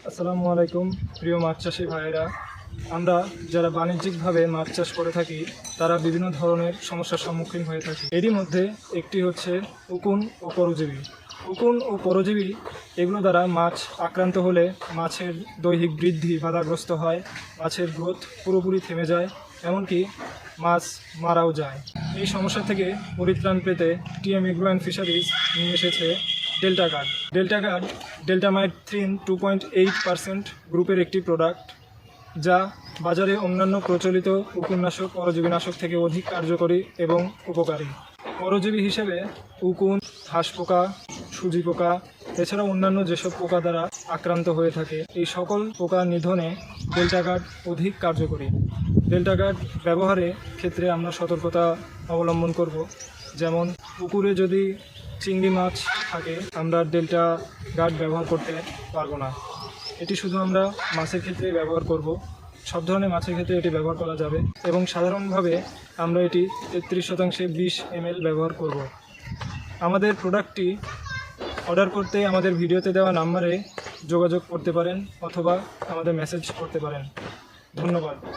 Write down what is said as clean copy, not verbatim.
আসসালামু আলাইকুম প্রিয় মাছ চাষি ভাইয়েরা। আমরা যারা বাণিজ্যিকভাবে মাছ চাষ করে থাকি তারা বিভিন্ন ধরনের সমস্যার সম্মুখীন হয়ে থাকি। এরই মধ্যে একটি হচ্ছে উকুন ও পরজীবী। উকুন ও পরজীবী এগুলো দ্বারা মাছ আক্রান্ত হলে মাছের দৈহিক বৃদ্ধি বাধাগ্রস্ত হয়, মাছের গ্রোথ পুরোপুরি থেমে যায়, এমনকি মাছ মারাও যায়। এই সমস্যা থেকে পরিত্রাণ পেতে টিএম এগ্রো অ্যান্ড ফিশারিজ নিয়ে এসেছে ডেল্টা গার্ড। ডেল্টামাইথ্রিন 2.8% গ্রুপের একটি প্রোডাক্ট, যা বাজারে অন্যান্য প্রচলিত উকুননাশক পরজীবীনাশক থেকে অধিক কার্যকরী এবং উপকারী। পরজীবী হিসেবে উকুন, হাঁস পোকা, সুজি পোকা এছাড়াও অন্যান্য যেসব পোকা দ্বারা আক্রান্ত হয়ে থাকে এই সকল পোকা নিধনে ডেল্টা গার্ড অধিক কার্যকরী। ডেল্টা গার্ড ব্যবহারের ক্ষেত্রে আমরা সতর্কতা অবলম্বন করব। যেমন পুকুরে যদি চিংড়ি মাছ থাকে আমরা ডেল্টা গার্ড ব্যবহার করতে পারবো না। এটি শুধু আমরা মাছের ক্ষেত্রে ব্যবহার করব, সব ধরনের মাছের ক্ষেত্রে এটি ব্যবহার করা যাবে এবং সাধারণভাবে আমরা এটি 33% 20 ml ব্যবহার করব। আমাদের প্রোডাক্টটি অর্ডার করতে আমাদের ভিডিওতে দেওয়া নাম্বারে যোগাযোগ করতে পারেন অথবা আমাদের মেসেজ করতে পারেন। ধন্যবাদ।